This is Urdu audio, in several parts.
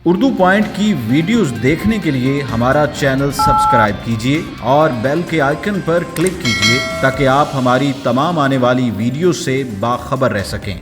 اردو پوائنٹ کی ویڈیوز دیکھنے کے لیے ہمارا چینل سبسکرائب کیجیے اور بیل کے آئیکن پر کلک کیجیے تاکہ آپ ہماری تمام آنے والی ویڈیوز سے باخبر رہ سکیں۔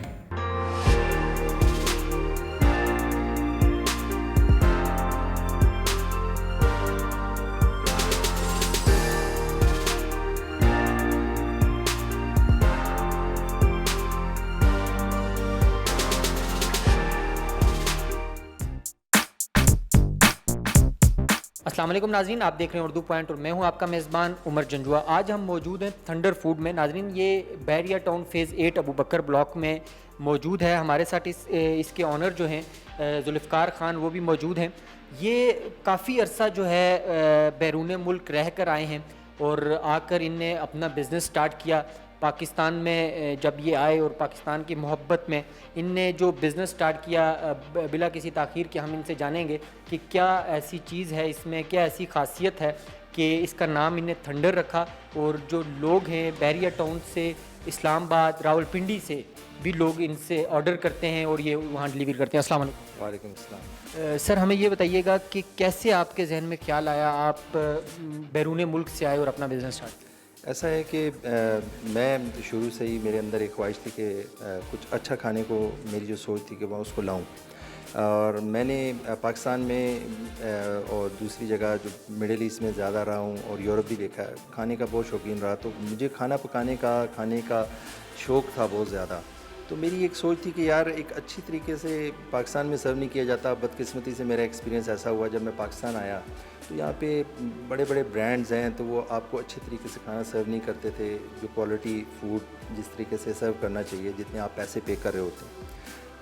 السلام علیکم ناظرین، آپ دیکھ رہے ہیں اردو پوائنٹ اور میں ہوں آپ کا میزبان عمر جنجوا۔ آج ہم موجود ہیں تھنڈر فوڈ میں۔ ناظرین، یہ بحریہ ٹاؤن فیز 8 ابو بکر بلاک میں موجود ہے۔ ہمارے ساتھ اس کے آنر جو ہیں ذوالفقار خان، وہ بھی موجود ہیں۔ یہ کافی عرصہ جو ہے بیرون ملک رہ کر آئے ہیں اور آ کر ان نے اپنا بزنس سٹارٹ کیا پاکستان میں۔ جب یہ آئے اور پاکستان کی محبت میں ان نے جو بزنس سٹارٹ کیا، بلا کسی تاخیر کے ہم ان سے جانیں گے کہ کیا ایسی چیز ہے اس میں، کیا ایسی خاصیت ہے کہ اس کا نام انہیں تھنڈر رکھا، اور جو لوگ ہیں بحریہ ٹاؤن سے، اسلام آباد، راولپنڈی سے بھی لوگ ان سے آرڈر کرتے ہیں اور یہ وہاں ڈلیور کرتے ہیں۔ السلام علیکم۔ وعلیکم السلام۔ سر، ہمیں یہ بتائیے گا کہ کیسے آپ کے ذہن میں خیال آیا آپ بیرون ملک سے آئے اور اپنا بزنس سٹارٹ کیا؟ ایسا ہے کہ میں شروع سے ہی میرے اندر ایک خواہش تھی کہ کچھ اچھا کھانے کو، میری جو سوچ تھی کہ میں اس کو لاؤں، اور میں نے پاکستان میں اور دوسری جگہ جو مڈل ایسٹ میں زیادہ رہا ہوں اور یورپ بھی دیکھا ہے، کھانے کا بہت شوقین رہا، تو مجھے کھانا پکانے کا، کھانے کا شوق تھا بہت زیادہ۔ تو میری ایک سوچ تھی کہ یار ایک اچھی طریقے سے پاکستان میں سرو نہیں کیا جاتا۔ بدقسمتی سے میرا ایکسپیرینس ایسا ہوا، جب میں پاکستان آیا تو یہاں پہ بڑے بڑے برانڈز ہیں تو وہ آپ کو اچھے طریقے سے کھانا سرو نہیں کرتے تھے، جو کوالٹی فوڈ جس طریقے سے سرو کرنا چاہیے، جتنے آپ پیسے پے کر رہے ہوتے ہیں۔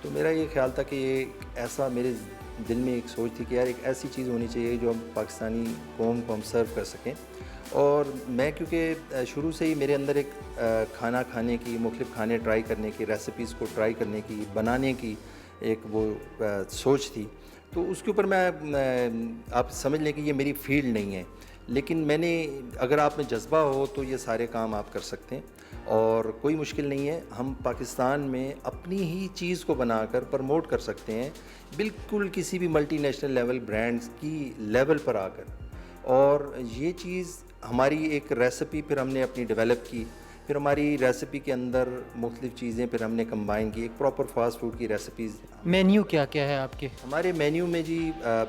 تو میرا یہ خیال تھا کہ یہ ایسا، میرے دل میں ایک سوچ تھی کہ یار ایک ایسی چیز ہونی چاہیے جو ہم پاکستانی قوم کو ہم سرو کر سکیں۔ اور میں کیونکہ شروع سے ہی میرے اندر ایک کھانا کھانے کی، مختلف کھانے ٹرائی کرنے کی، ریسیپیز کو ٹرائی کرنے کی، بنانے کی ایک وہ سوچ تھی، تو اس کے اوپر میں آپ سمجھ لیں کہ یہ میری فیلڈ نہیں ہے، لیکن میں نے، اگر آپ میں جذبہ ہو تو یہ سارے کام آپ کر سکتے ہیں اور کوئی مشکل نہیں ہے۔ ہم پاکستان میں اپنی ہی چیز کو بنا کر پروموٹ کر سکتے ہیں، بالکل کسی بھی ملٹی نیشنل لیول برانڈز کی لیول پر آ کر۔ اور یہ چیز ہماری ایک ریسیپی پھر ہم نے اپنی ڈیولپ کی، پھر ہماری ریسیپی کے اندر مختلف چیزیں پھر ہم نے کمبائن کی، ایک پراپر فاسٹ فوڈ کی ریسیپیز۔ مینیو کیا کیا ہے آپ کے؟ ہمارے مینیو میں جی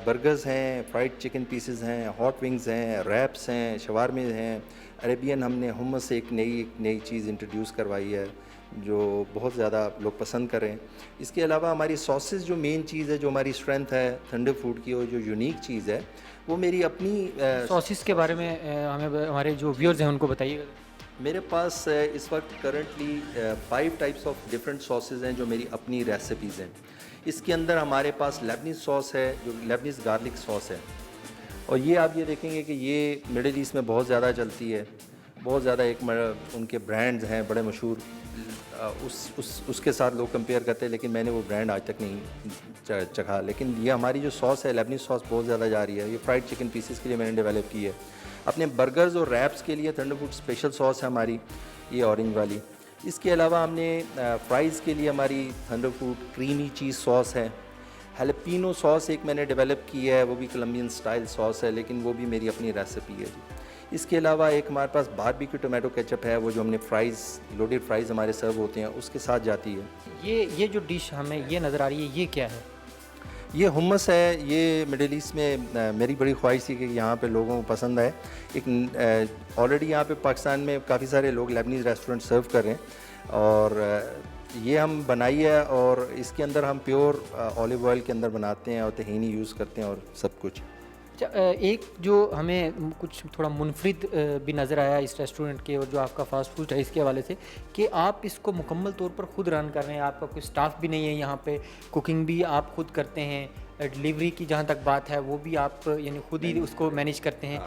برگرز ہیں، فرائڈ چکن پیسز ہیں، ہاٹ ونگز ہیں، ریپس ہیں، شوارمے ہیں، عربین ہم نے ہمس سے ایک نئی چیز انٹروڈیوس کروائی ہے جو بہت زیادہ لوگ پسند کریں۔ اس کے علاوہ ہماری ساسز جو مین چیز ہے، جو ہماری اسٹرینتھ ہے تھنڈر فوڈ کی، اور جو یونیک چیز ہے وہ میری اپنی ساسز کے بارے میں ہمیں ہمارے جو ویورز ہیں ان کو بتائیے گا۔ میرے پاس اس وقت کرنٹلی 5 ٹائپس آف ڈفرینٹ ساسز ہیں جو میری اپنی ریسیپیز ہیں۔ اس کے اندر ہمارے پاس لیبنیز ساس ہے جو لیبنیز گارلک ساس ہے، اور یہ آپ یہ دیکھیں گے کہ یہ مڈل ایسٹ میں بہت زیادہ چلتی ہے، بہت زیادہ ایک ان کے برانڈز ہیں بڑے مشہور، اس کے ساتھ لوگ کمپیئر کرتے ہیں، لیکن میں نے وہ برانڈ آج تک نہیں چکھا۔ لیکن یہ ہماری جو ساس ہے، لیبنیز ساس، بہت زیادہ جا رہی ہے۔ یہ فرائڈ چکن پیسز کے لیے میں نے ڈیولپ کی ہے۔ اپنے برگرز اور ریپس کے لیے تھنڈر فوڈ اسپیشل ساس ہے ہماری، یہ اورنج والی۔ اس کے علاوہ ہم نے فرائز کے لیے ہماری تھنڈر فوڈ کریمی چیز ساس ہے۔ ہیلپینو ساس ایک میں نے ڈیولپ کی ہے، وہ بھی کولمبین سٹائل ساس ہے، لیکن وہ بھی میری اپنی ریسیپی ہے جی۔ اس کے علاوہ ایک ہمارے پاس باربیکیو ٹومیٹو کیچپ ہے، وہ جو ہم نے فرائز، لوڈیڈ فرائز ہمارے سرو ہوتے ہیں اس کے ساتھ جاتی ہے۔ یہ جو ڈش ہمیں یہ نظر آ رہی ہے، یہ کیا ہے؟ یہ ہمس ہے۔ یہ مڈل ایسٹ میں میری بڑی خواہش تھی کہ یہاں پہ لوگوں کو پسند آئے۔ ایک آلریڈی یہاں پہ پاکستان میں کافی سارے لوگ لیبنیز ریسٹورنٹ سرو کر رہے ہیں، اور یہ ہم بنائی ہے، اور اس کے اندر ہم پیور اولیو آئل کے اندر بناتے ہیں اور طحینی یوز کرتے ہیں اور سب کچھ۔ ایک جو ہمیں کچھ تھوڑا منفرد بھی نظر آیا اس ریسٹورنٹ کے اور جو آپ کا فاسٹ فوڈ ہے اس کے حوالے سے، کہ آپ اس کو مکمل طور پر خود رن کر رہے ہیں، آپ کا کوئی سٹاف بھی نہیں ہے یہاں پہ، کوکنگ بھی آپ خود کرتے ہیں، ڈلیوری کی جہاں تک بات ہے وہ بھی آپ یعنی خود ہی اس کو مینیج کرتے ہیں۔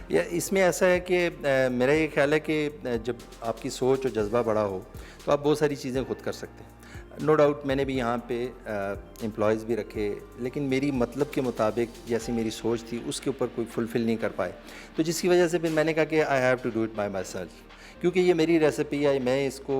یا اس میں ایسا ہے کہ میرا یہ خیال ہے کہ جب آپ کی سوچ اور جذبہ بڑا ہو تو آپ بہت ساری چیزیں خود کر سکتے ہیں۔ نو ڈاؤٹ میں نے بھی یہاں پہ امپلائیز بھی رکھے، لیکن میری مطلب کے مطابق جیسی میری سوچ تھی اس کے اوپر کوئی فلفل نہیں کر پائے، تو جس کی وجہ سے پھر میں نے کہا کہ I have to do it by myself, کیونکہ یہ میری ریسیپی ہے، میں اس کو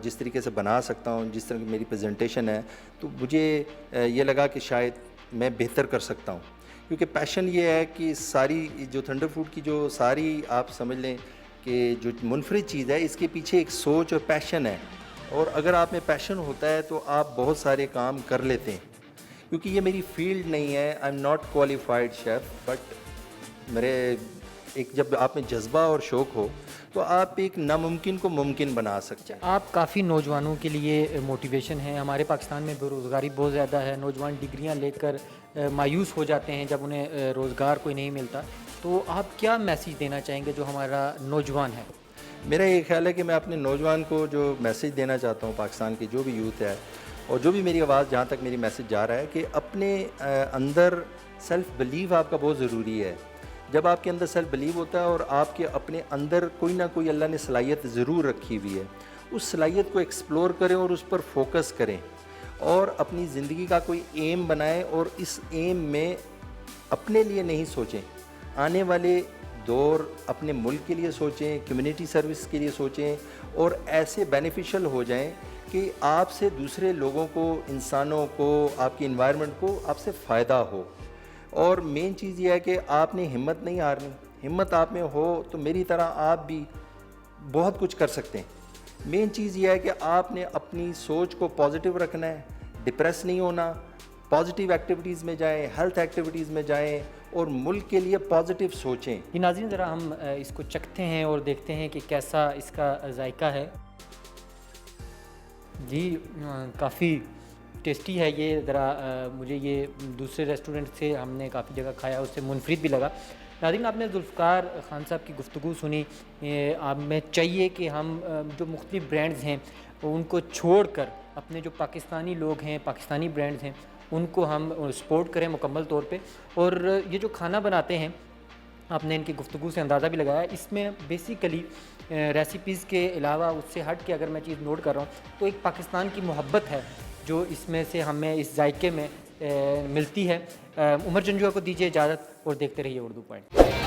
جس طریقے سے بنا سکتا ہوں، جس طرح کی میری پریزنٹیشن ہے، تو مجھے یہ لگا کہ شاید میں بہتر کر سکتا ہوں. کیونکہ پیشن یہ ہے کہ ساری جو تھنڈر فوڈ کی جو ساری آپ سمجھ لیں کہ جو منفرد چیز ہے اس کے پیچھے ایک سوچ اور پیشن ہے, اور اگر آپ میں پیشن ہوتا ہے تو آپ بہت سارے کام کر لیتے ہیں. کیونکہ یہ میری فیلڈ نہیں ہے, I am not qualified chef, but میرے ایک جب آپ میں جذبہ اور شوق ہو تو آپ ایک ناممکن کو ممکن بنا سکتے ہیں. آپ کافی نوجوانوں کے لیے موٹیویشن ہیں. ہمارے پاکستان میں بے روزگاری بہت زیادہ ہے, نوجوان ڈگریاں لے کر مایوس ہو جاتے ہیں جب انہیں روزگار کوئی نہیں ملتا. تو آپ کیا میسیج دینا چاہیں گے جو ہمارا نوجوان ہے؟ میرا یہ خیال ہے کہ میں اپنے نوجوان کو جو میسیج دینا چاہتا ہوں, پاکستان کی جو بھی یوتھ ہے اور جو بھی میری آواز جہاں تک میری میسیج جا رہا ہے, کہ اپنے اندر سیلف بلیو آپ کا بہت ضروری ہے. جب آپ کے اندر سیلف بلیو ہوتا ہے اور آپ کے اپنے اندر کوئی نہ کوئی اللہ نے صلاحیت ضرور رکھی ہوئی ہے, اس صلاحیت کو ایکسپلور کریں اور اس پر فوکس کریں اور اپنی زندگی کا کوئی ایم بنائیں, اور اس ایم میں اپنے لیے نہیں سوچیں, آنے والے دور اپنے ملک کے لیے سوچیں, کمیونٹی سروس کے لیے سوچیں, اور ایسے بینیفیشل ہو جائیں کہ آپ سے دوسرے لوگوں کو, انسانوں کو, آپ کی انوائرمنٹ کو آپ سے فائدہ ہو. اور مین چیز یہ ہے کہ آپ نے ہمت نہیں ہارنی. ہمت آپ میں ہو تو میری طرح آپ بھی بہت کچھ کر سکتے ہیں. مین چیز یہ ہے کہ آپ نے اپنی سوچ کو پازیٹیو رکھنا ہے, ڈپریس نہیں ہونا, پازیٹیو ایکٹیویٹیز میں جائیں, ہیلتھ ایکٹیویٹیز میں جائیں, اور ملک کے لیے پازیٹیو سوچیں. یہ ناظرین ذرا ہم اس کو چکھتے ہیں اور دیکھتے ہیں کہ کیسا اس کا ذائقہ ہے. جی کافی ٹیسٹی ہے یہ. ذرا مجھے یہ دوسرے ریسٹورنٹ سے ہم نے کافی جگہ کھایا, اس سے منفرد بھی لگا. ناظرین آپ نے ذوالفقار خان صاحب کی گفتگو سنی. آپ میں چاہیے کہ ہم جو مختلف برانڈز ہیں ان کو چھوڑ کر اپنے جو پاکستانی لوگ ہیں, پاکستانی برانڈز ہیں, ان کو ہم سپورٹ کریں مکمل طور پہ. اور یہ جو کھانا بناتے ہیں, آپ نے ان کی گفتگو سے اندازہ بھی لگایا, اس میں بیسیکلی ریسیپیز کے علاوہ اس سے ہٹ کے اگر میں چیز نوٹ کر رہا ہوں تو ایک پاکستان کی محبت ہے جو اس میں سے ہمیں اس ذائقے میں ملتی ہے. عمر جنجوعہ کو دیجیے اجازت اور دیکھتے رہیے اردو پوائنٹ.